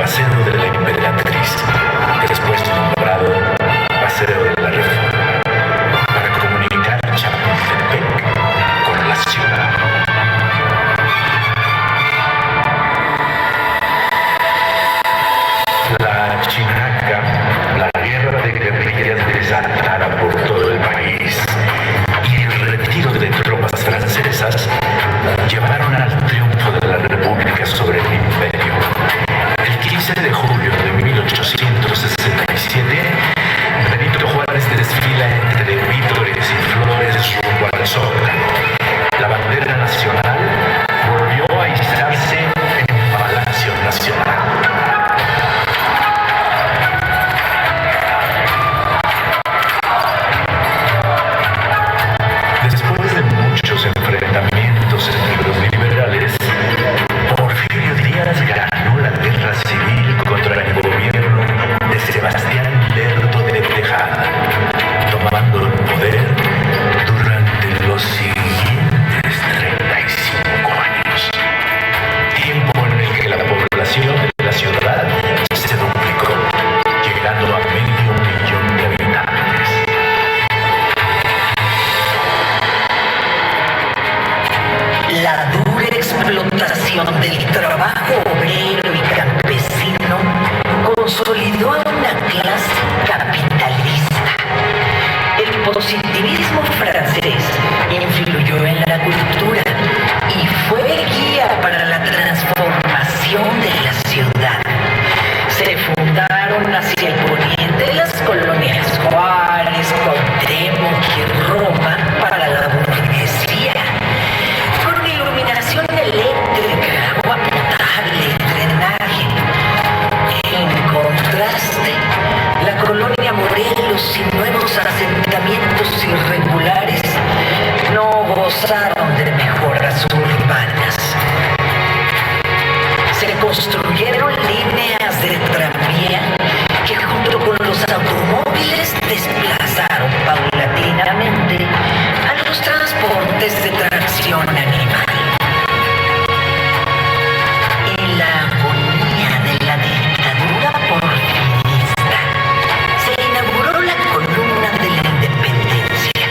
Paseo de la Emperatriz, después nombrado Paseo de la Reforma, para comunicar Chapultepec con la ciudad. La Chinaca, la guerra de guerrillas desatada por todo el país y el retiro de tropas francesas llevaron al triunfo de la República sobre el Imperio. El 15 de julio de 1867, Benito Juárez desfila entre vítores y flores rumbo al Zócalo. La bandera nacional volvió a izarse en Palacio Nacional. Después de muchos enfrentamientos entre los liberales, Porfirio Díaz ganó la guerra civil contra el gobierno de Sebastián Lerdo de Tejada, tomando el poder durante los siguientes 35 años, tiempo en el que la población de la ciudad se duplicó, llegando a 500,000 de habitantes. La dura explotación del trabajo obrero y campesino consolidó a una clase capitalista. El positivismo francés influyó en la cultura y fue guía para la transformación de la ciudad. Se fundaron hacia el poniente las colonias Juárez, Cuauhtémoc y Roma para la burguesía, con iluminación eléctrica, agua potable, drenaje. En contraste, la colonia Morelos y nuevos asentamientos irregulares no gozaron de mejoras urbanas. Se construyeron líneas de tranvía que junto con los automóviles desplazaron paulatinamente a los transportes de tracción animal. En la agonía de la dictadura porfirista, se inauguró la columna de la Independencia,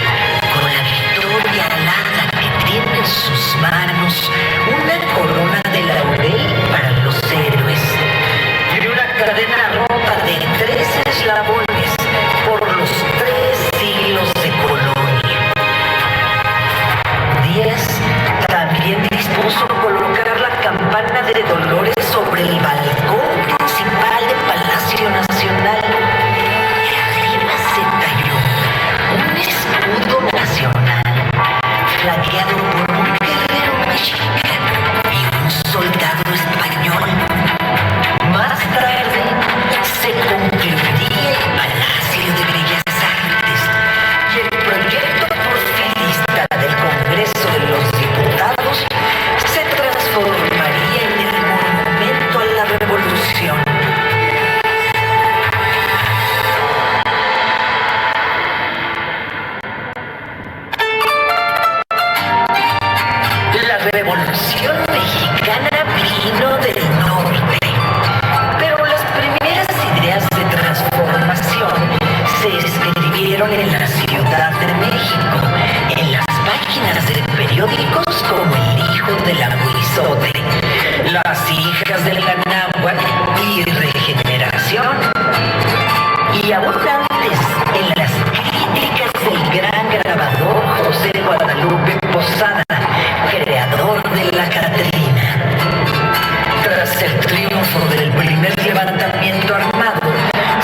con la victoria alada que tiene en sus manos una corona de laurel para los héroes y una cadena rota de 3 eslabones por los 3 siglos de colonia. 10 también dispuso colocar la campana de Dolores sobre el balcón principal de Palacio Nacional. Y arriba se talló un escudo nacional flanqueado por un guerrero mexicano y un soldado español. Más tarde se concluiría el Palacio de Bellas Artes y el proyecto porfirista del Congreso de los Diputados se transformaría en el monumento a la Revolución. La Revolución Mexicana vino del norte, pero las primeras ideas de transformación se escribieron en la Ciudad de México, en las páginas de periódicos como El Hijo del Aguizote, Las Hijas del Anáhuac y Regeneración. Y aún antes, en las críticas del gran grabador José Guadalupe Posada, creador de La Catrina. Tras el triunfo del primer levantamiento armado,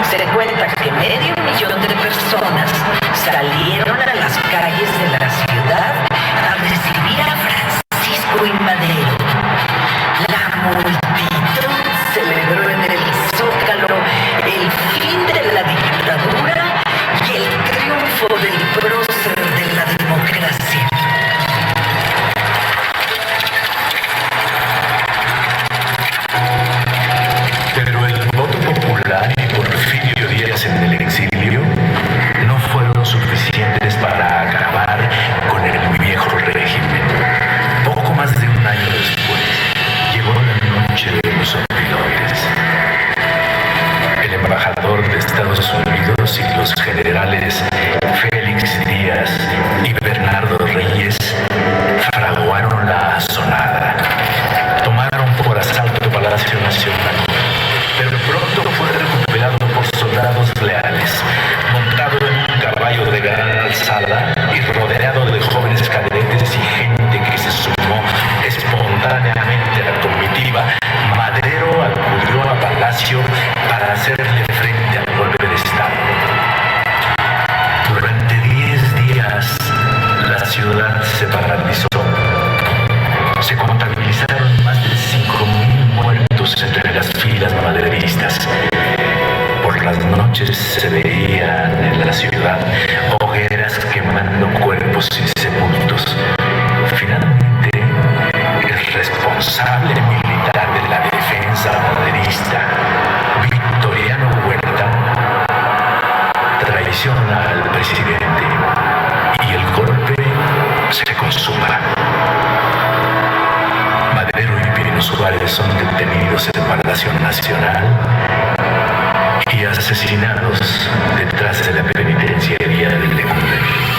se cuenta que 500,000 de personas salieron a las calles de la ciudad a recibir a Francisco I. Madero. La multitud celebró en el Zócalo el fin de la dictadura y el triunfo del prócer de la democracia. por las noches se veían en la ciudad hogueras quemando cuerpos insepultos. Finalmente, el responsable militar de la defensa maderista, Victoriano Huerta, traiciona al presidente y el golpe se consuma. Madero y Pino Suárez son detenidos en Palacio Nacional y asesinados detrás de la penitenciaría del Lecumberri.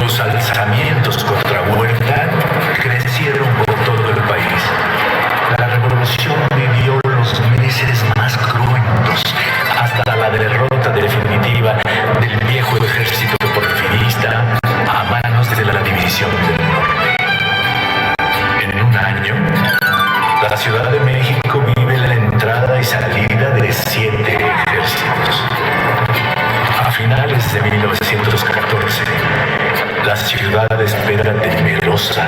Los alzamientos contra Huerta crecieron por todo el país. La revolución vivió los meses más cruentos hasta la derrota definitiva del viejo ejército porfirista a manos de la División del Norte. En un año, la Ciudad de México vive la entrada y salida de 7 ejércitos. A finales de 1914, la ciudad espera temerosa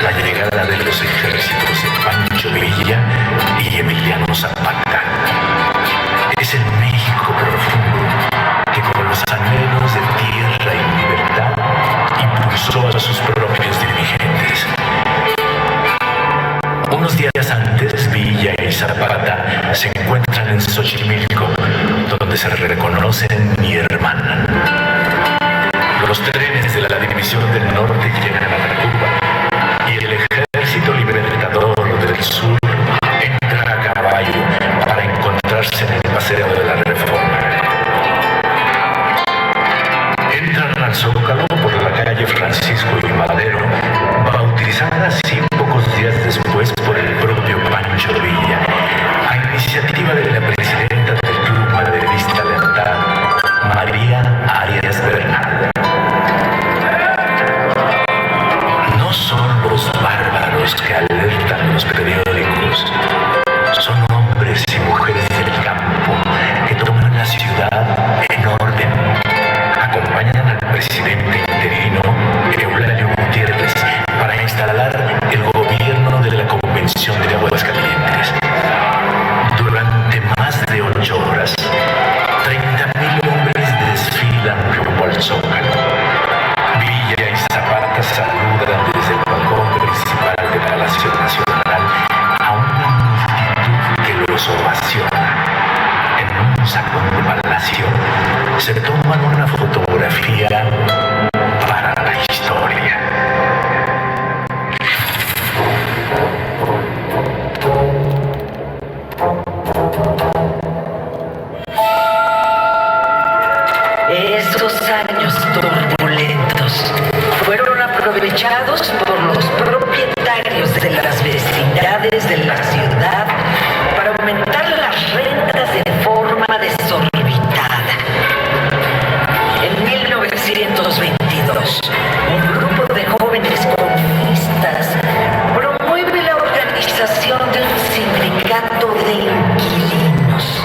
la llegada de los ejércitos de Pancho Villa y Emiliano Zapata. Es el México profundo que con los anhelos de tierra y libertad impulsó a sus propios dirigentes. Unos días antes, Villa y Zapata se encuentran en Xochimilco, donde se reconocen y hermanan. Los trenes de la División del Norte llegan a Tacuba y el Ejército Libertador del Sur entra a caballo para encontrarse en el Paseo de la Reforma. Entran al Zócalo por la calle Francisco y Madero, bautizada así pocos días después por el propio Pancho Villa, a iniciativa de la presidenta del Club Maderista Lealtad, María Arias Bernal. No son los bárbaros que alertan los periódicos, son hombres y mujeres del campo que toman la ciudad en orden. Acompañan al presidente interino, Eulalio Gutiérrez, para instalar el gobierno de la Convención de Aguascalientes. Durante más de 8 horas, 30,000 hombres desfilan rumbo al Zócalo. Villa y Zapata saludan desde el balcón principal del Palacio Nacional a una multitud que los ovaciona. En un salón de palacio se toman una fotografía para la historia. Esos años turbulentos fueron aprovechados por los propietarios de las vecindades de la ciudad para aumentar las rentas de forma desorbitada. En 1922, un grupo de jóvenes comunistas promueve la organización de un sindicato de inquilinos.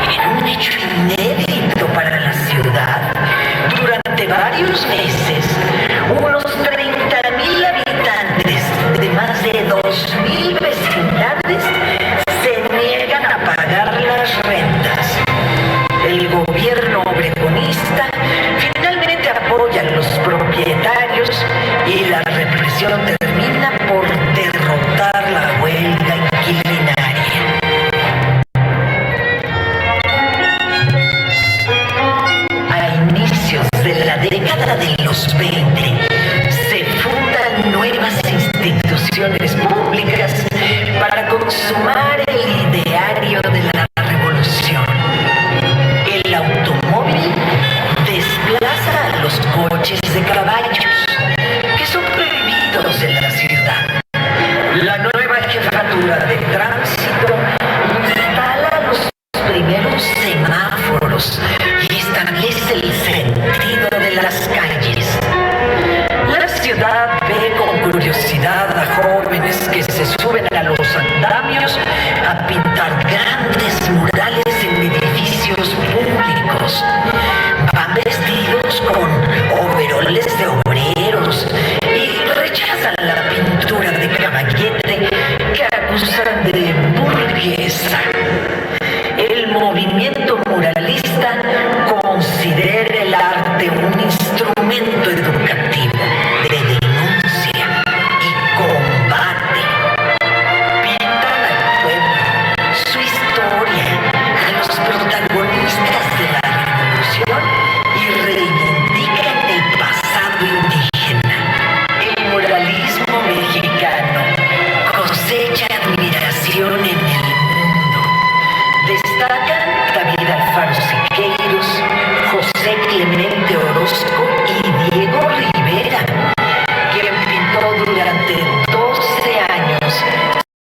En un hecho inédito para la ciudad, durante varios meses, unos 30,000 habitantes de más de 2,000 vecindades se niegan a pagar las rentas. El gobierno obregonista finalmente apoya a los propietarios y la represión termina por derrotar la huelga inquilinaria. A inicios de la década los 20 se fundan nuevas instituciones públicas para consumar el ideario de la revolución. El automóvil desplaza a los coches de caballos, que son prohibidos en la ciudad. La nueva jefatura de tránsito instala los primeros semáforos y establece el sentido de las calles. La ciudad ve con curiosidad a jóvenes que se suben a los andamios a pintar grandes murales en edificios públicos. Van vestidos con overoles de